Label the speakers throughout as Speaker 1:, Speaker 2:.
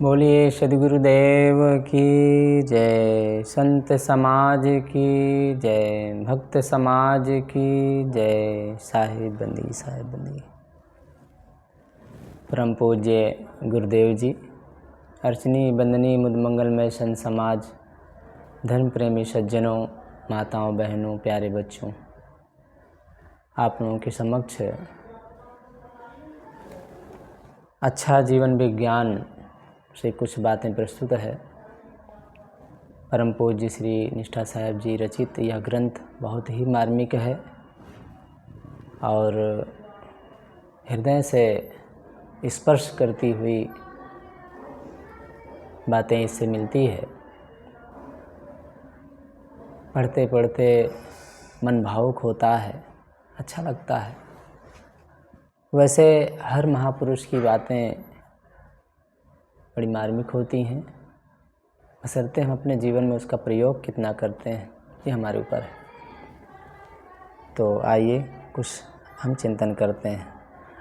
Speaker 1: बोलिए सद्गुरुदेव की जय, संत समाज की जय, भक्त समाज की जय। साहिब बंदी साहिब बंदी। परम पूज्य गुरुदेव जी, अर्चनी बंदनी मुदमंगलमय संत समाज, धर्म प्रेमी सज्जनों, माताओं बहनों, प्यारे बच्चों, आप लोगों के समक्ष अच्छा जीवन विज्ञान से कुछ बातें प्रस्तुत है। परम पूज्य श्री निष्ठा साहिब जी रचित यह ग्रंथ बहुत ही मार्मिक है और हृदय से स्पर्श करती हुई बातें इससे मिलती है। पढ़ते पढ़ते मन भावुक होता है, अच्छा लगता है। वैसे हर महापुरुष की बातें बड़ी मार्मिक होती हैं, बशर्ते हम अपने जीवन में उसका प्रयोग कितना करते हैं, ये हमारे ऊपर है। तो आइए कुछ हम चिंतन करते हैं।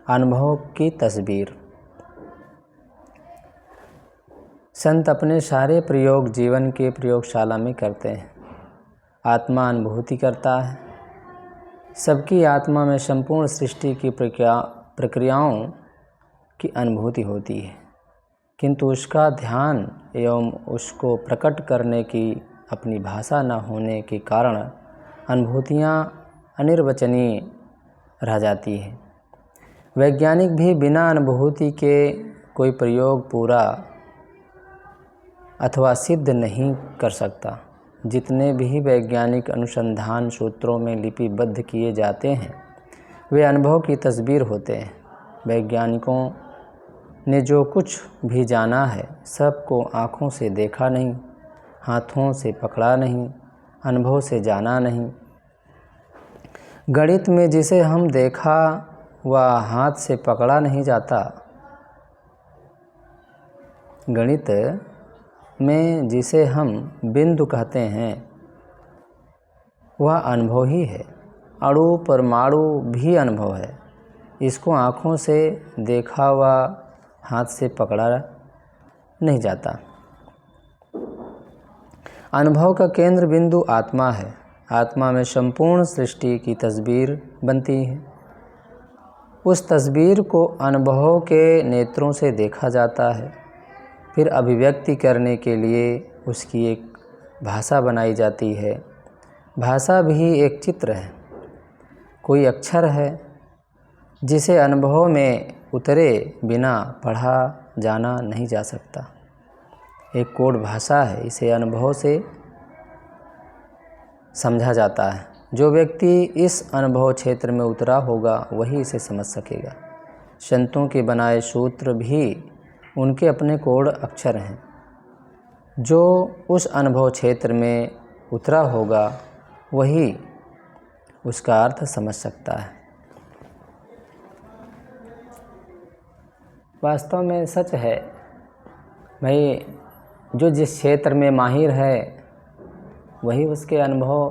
Speaker 1: अनुभव की तस्वीर। संत अपने सारे प्रयोग जीवन के प्रयोगशाला में करते हैं। आत्मा अनुभूति करता है। सबकी आत्मा में संपूर्ण सृष्टि की प्रक्रियाओं की अनुभूति होती है, किंतु उसका ध्यान एवं उसको प्रकट करने की अपनी भाषा न होने के कारण अनुभूतियाँ अनिर्वचनीय रह जाती हैं। वैज्ञानिक भी बिना अनुभूति के कोई प्रयोग पूरा अथवा सिद्ध नहीं कर सकता। जितने भी वैज्ञानिक अनुसंधान सूत्रों में लिपिबद्ध किए जाते हैं वे अनुभव की तस्वीर होते हैं। वैज्ञानिकों ने जो कुछ भी जाना है सबको आँखों से देखा नहीं, हाथों से पकड़ा नहीं, अनुभव से जाना नहीं। गणित में जिसे हम देखा व हाथ से पकड़ा नहीं जाता, गणित में जिसे हम बिंदु कहते हैं वह अनुभव ही है। अणु परमाणु भी अनुभव है। इसको आँखों से देखा व हाथ से पकड़ा नहीं जाता। अनुभव का केंद्र बिंदु आत्मा है। आत्मा में संपूर्ण सृष्टि की तस्वीर बनती है। उस तस्वीर को अनुभव के नेत्रों से देखा जाता है। फिर अभिव्यक्ति करने के लिए उसकी एक भाषा बनाई जाती है। भाषा भी एक चित्र है, कोई अक्षर है जिसे अनुभव में उतरे बिना पढ़ा जाना नहीं जा सकता। एक कोड भाषा है, इसे अनुभव से समझा जाता है। जो व्यक्ति इस अनुभव क्षेत्र में उतरा होगा वही इसे समझ सकेगा। संतों के बनाए सूत्र भी उनके अपने कोड अक्षर हैं। जो उस अनुभव क्षेत्र में उतरा होगा वही उसका अर्थ समझ सकता है। वास्तव में सच है भाई, जो जिस क्षेत्र में माहिर है वही उसके अनुभव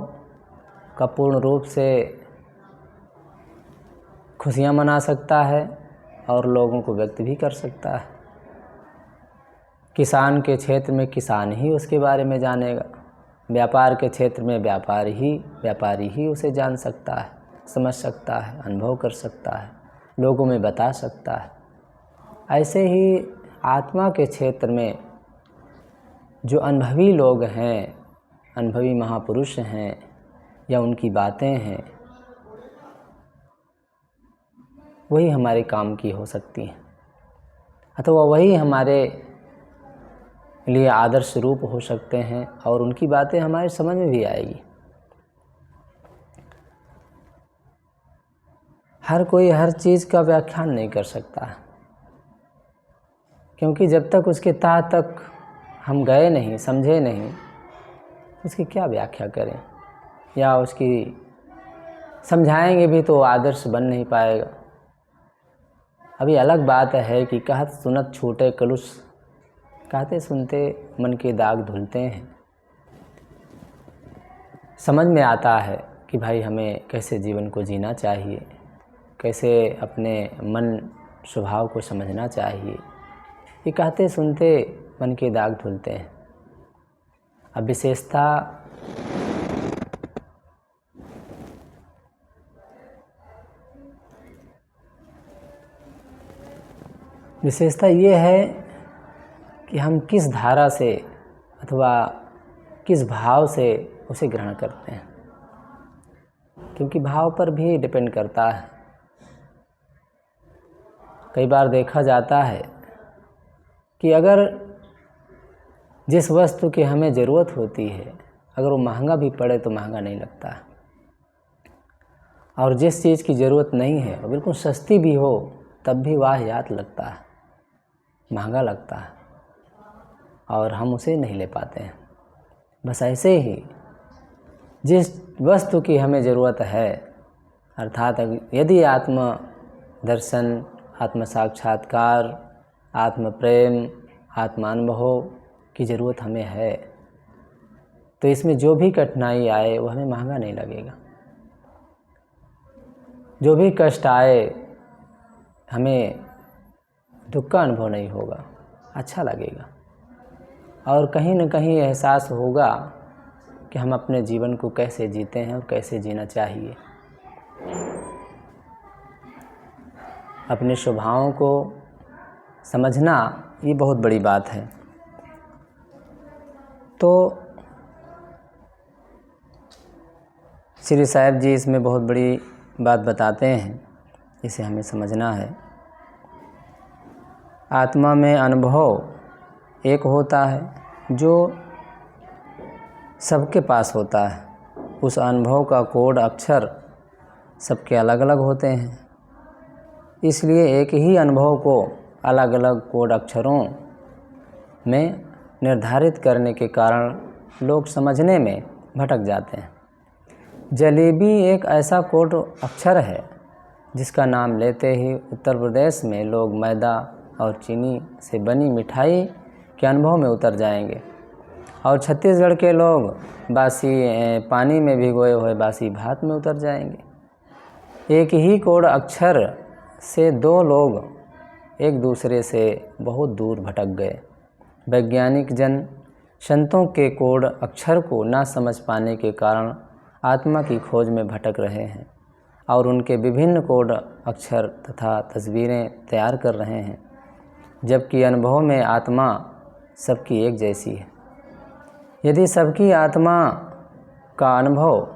Speaker 1: का पूर्ण रूप से खुशियाँ मना सकता है और लोगों को व्यक्त भी कर सकता है। किसान के क्षेत्र में किसान ही उसके बारे में जानेगा। व्यापार के क्षेत्र में व्यापारी ही उसे जान सकता है, समझ सकता है, अनुभव कर सकता है, लोगों में बता सकता है। ऐसे ही आत्मा के क्षेत्र में जो अनुभवी लोग हैं, अनुभवी महापुरुष हैं या उनकी बातें हैं, वही हमारे काम की हो सकती हैं अथवा वही हमारे लिए आदर्श रूप हो सकते हैं और उनकी बातें हमारे समझ में भी आएगी। हर कोई हर चीज़ का व्याख्यान नहीं कर सकता है, क्योंकि जब तक उसके तह तक हम गए नहीं, समझे नहीं, उसकी क्या व्याख्या करें या उसकी समझाएंगे भी तो आदर्श बन नहीं पाएगा। अभी अलग बात है कि कहत सुनत छूटे कलुष, कहते सुनते मन के दाग धुलते हैं। समझ में आता है कि भाई हमें कैसे जीवन को जीना चाहिए, कैसे अपने मन स्वभाव को समझना चाहिए, ये कहते सुनते मन के दाग धुलते हैं। अब विशेषता ये है कि हम किस धारा से अथवा किस भाव से उसे ग्रहण करते हैं, क्योंकि भाव पर भी डिपेंड करता है। कई बार देखा जाता है कि अगर जिस वस्तु की हमें ज़रूरत होती है, अगर वो महंगा भी पड़े तो महंगा नहीं लगता है, और जिस चीज़ की ज़रूरत नहीं है वो बिल्कुल सस्ती भी हो तब भी वाहियात लगता है, महंगा लगता है और हम उसे नहीं ले पाते हैं। बस ऐसे ही जिस वस्तु की हमें ज़रूरत है, अर्थात यदि आत्म दर्शन, आत्म साक्षात्कार, आत्म प्रेम, आत्मानुभव की ज़रूरत हमें है, तो इसमें जो भी कठिनाई आए वो हमें महंगा नहीं लगेगा। जो भी कष्ट आए हमें दुख का अनुभव नहीं होगा, अच्छा लगेगा और कहीं न कहीं एहसास होगा कि हम अपने जीवन को कैसे जीते हैं और कैसे जीना चाहिए। अपने स्वभावों को समझना ये बहुत बड़ी बात है। तो श्री साहिब जी इसमें बहुत बड़ी बात बताते हैं, इसे हमें समझना है। आत्मा में अनुभव एक होता है जो सबके पास होता है। उस अनुभव का कोड अक्षर सबके अलग अलग होते हैं, इसलिए एक ही अनुभव को अलग अलग कोड अक्षरों में निर्धारित करने के कारण लोग समझने में भटक जाते हैं। जलेबी एक ऐसा कोड अक्षर है जिसका नाम लेते ही उत्तर प्रदेश में लोग मैदा और चीनी से बनी मिठाई के अनुभव में उतर जाएंगे, और छत्तीसगढ़ के लोग पानी में भिगोए हुए बासी भात में उतर जाएंगे। एक ही कोड अक्षर से दो लोग एक दूसरे से बहुत दूर भटक गए। वैज्ञानिक जन संतों के कोड अक्षर को ना समझ पाने के कारण आत्मा की खोज में भटक रहे हैं और उनके विभिन्न कोड अक्षर तथा तस्वीरें तैयार कर रहे हैं, जबकि अनुभव में आत्मा सबकी एक जैसी है। यदि सबकी आत्मा का अनुभव,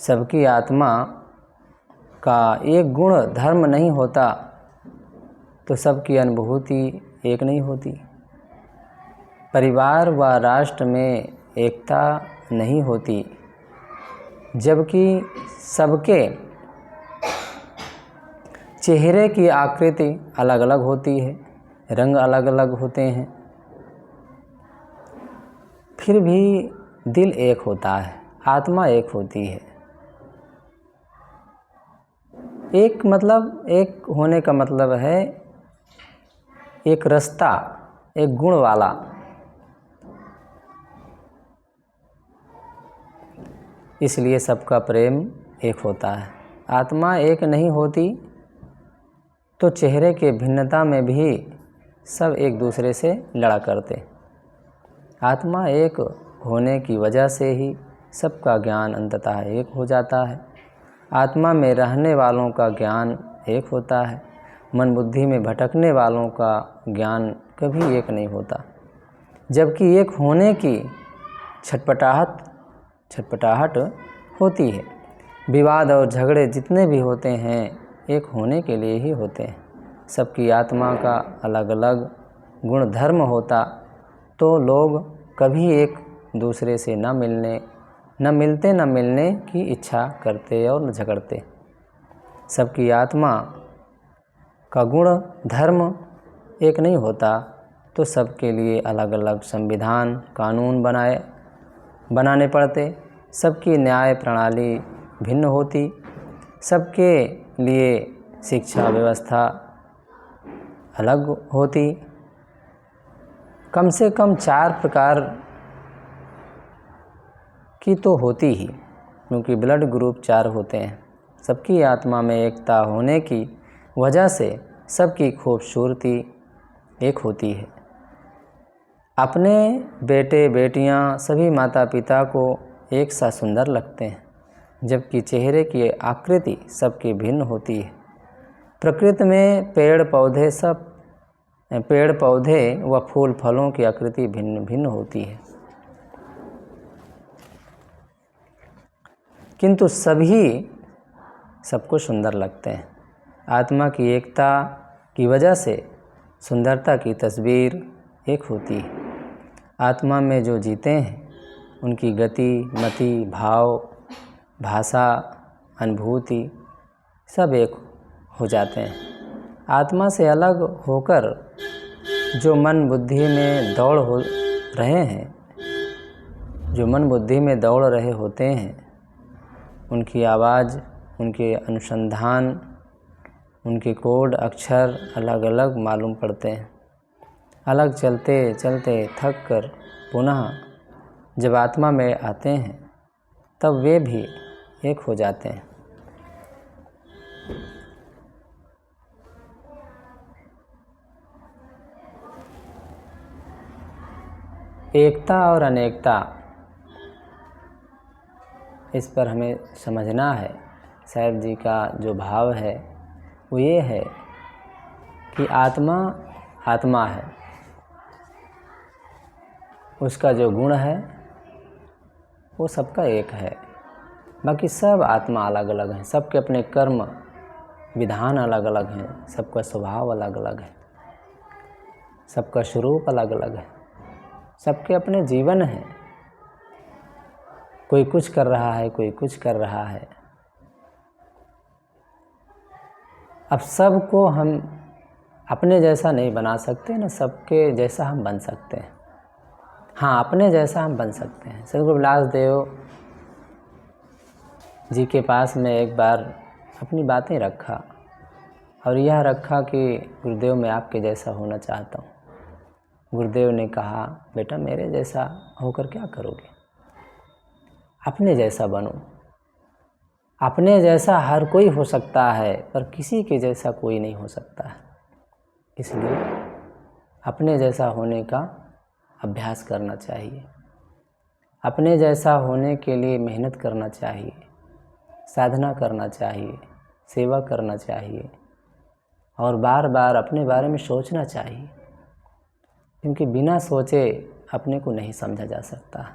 Speaker 1: सबकी आत्मा का एक गुण धर्म नहीं होता तो सबकी अनुभूति एक नहीं होती। परिवार व राष्ट्र में एकता नहीं होती, जबकि सबके चेहरे की आकृति अलग अलग होती है, रंग अलग अलग होते हैं, फिर भी दिल एक होता है, आत्मा एक होती है। एक होने का मतलब है एक रास्ता, एक गुण वाला। इसलिए सबका प्रेम एक होता है। आत्मा एक नहीं होती तो चेहरे के भिन्नता में भी सब एक दूसरे से लड़ा करते। आत्मा एक होने की वजह से ही सबका ज्ञान अंततः एक हो जाता है। आत्मा में रहने वालों का ज्ञान एक होता है, मन बुद्धि में भटकने वालों का ज्ञान कभी एक नहीं होता। जबकि एक होने की छटपटाहट होती है। विवाद और झगड़े जितने भी होते हैं एक होने के लिए ही होते हैं। सबकी आत्मा का अलग अलग गुण धर्म होता तो लोग कभी एक दूसरे से न मिलने की इच्छा करते और न झगड़ते। सबकी आत्मा का गुण धर्म एक नहीं होता तो सबके लिए अलग अलग संविधान कानून बनाने पड़ते। सबकी न्याय प्रणाली भिन्न होती, सबके लिए शिक्षा व्यवस्था अलग होती। कम से कम 4 प्रकार की तो होती ही, क्योंकि ब्लड ग्रुप 4 होते हैं। सबकी आत्मा में एकता होने की वजह से सबकी खूबसूरती एक होती है। अपने बेटे बेटियां सभी माता पिता को एक सा सुंदर लगते हैं, जबकि चेहरे की आकृति सबकी भिन्न होती है। प्रकृति में पेड़ पौधे व फूल फलों की आकृति भिन्न भिन्न होती है, किंतु सभी सबको सुंदर लगते हैं। आत्मा की एकता की वजह से सुंदरता की तस्वीर एक होती है। आत्मा में जो जीते हैं उनकी गति, मति, भाव, भाषा, अनुभूति सब एक हो जाते हैं। आत्मा से अलग होकर जो मन बुद्धि में दौड़ रहे होते हैं, उनकी आवाज़, उनके अनुसंधान, उनके कोड अक्षर अलग अलग मालूम पड़ते हैं। अलग चलते चलते थक कर पुनः जब आत्मा में आते हैं तब वे भी एक हो जाते हैं। एकता और अनेकता, इस पर हमें समझना है। साहेब जी का जो भाव है वो ये है कि आत्मा आत्मा है, उसका जो गुण है वो सबका एक है। बाकी सब आत्मा अलग अलग हैं, सबके अपने कर्म विधान अलग अलग हैं, सबका स्वभाव अलग अलग है, सबका स्वरूप अलग अलग है, सबके अपने जीवन हैं। कोई कुछ कर रहा है, कोई कुछ कर रहा है। अब सबको हम अपने जैसा नहीं बना सकते, न सबके जैसा हम बन सकते हैं। हाँ, अपने जैसा हम बन सकते हैं। सदगुरु विलास देव जी के पास में एक बार अपनी बातें रखा और यह रखा कि गुरुदेव मैं आपके जैसा होना चाहता हूँ। गुरुदेव ने कहा, बेटा मेरे जैसा होकर क्या करोगे, अपने जैसा बनो। अपने जैसा हर कोई हो सकता है, पर किसी के जैसा कोई नहीं हो सकता है। इसलिए अपने जैसा होने का अभ्यास करना चाहिए। अपने जैसा होने के लिए मेहनत करना चाहिए, साधना करना चाहिए, सेवा करना चाहिए और बार बार अपने बारे में सोचना चाहिए, क्योंकि बिना सोचे अपने को नहीं समझा जा सकता।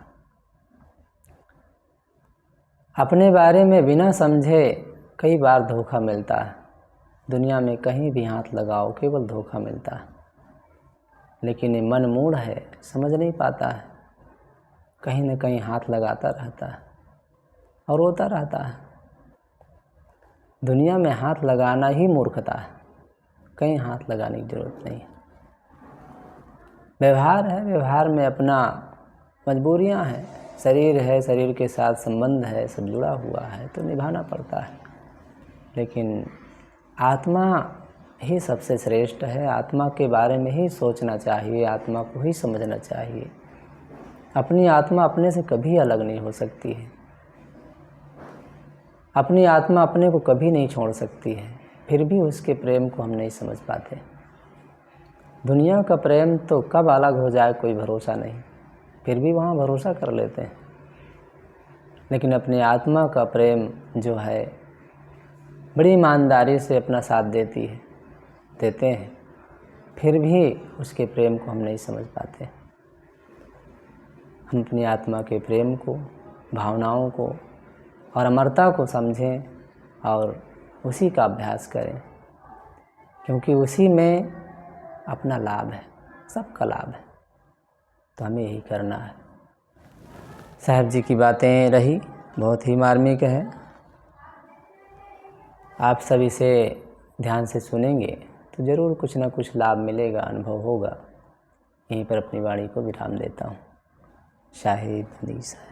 Speaker 1: अपने बारे में बिना समझे कई बार धोखा मिलता है। दुनिया में कहीं भी हाथ लगाओ केवल धोखा मिलता है। लेकिन ये मन मूढ़ है, समझ नहीं पाता है, कहीं न कहीं हाथ लगाता रहता है और रोता रहता है। दुनिया में हाथ लगाना ही मूर्खता है, कहीं हाथ लगाने की ज़रूरत नहीं है। व्यवहार है, व्यवहार में अपना मजबूरियां हैं, शरीर है, शरीर के साथ संबंध है, सब जुड़ा हुआ है तो निभाना पड़ता है। लेकिन आत्मा ही सबसे श्रेष्ठ है। आत्मा के बारे में ही सोचना चाहिए, आत्मा को ही समझना चाहिए। अपनी आत्मा अपने से कभी अलग नहीं हो सकती है। अपनी आत्मा अपने को कभी नहीं छोड़ सकती है, फिर भी उसके प्रेम को हम नहीं समझ पाते। दुनिया का प्रेम तो कब अलग हो जाए कोई भरोसा नहीं, फिर भी वहाँ भरोसा कर लेते हैं। लेकिन अपनी आत्मा का प्रेम जो है बड़ी ईमानदारी से अपना साथ देते हैं, फिर भी उसके प्रेम को हम नहीं समझ पाते। हम अपनी आत्मा के प्रेम को, भावनाओं को और अमरता को समझें और उसी का अभ्यास करें, क्योंकि उसी में अपना लाभ है, सबका लाभ है। तो हमें यही करना है। साहब जी की बातें रही, बहुत ही मार्मिक है। आप सब इसे ध्यान से सुनेंगे तो ज़रूर कुछ ना कुछ लाभ मिलेगा, अनुभव होगा। यहीं पर अपनी वाणी को विराम देता हूँ। शाहिद नदी साहब।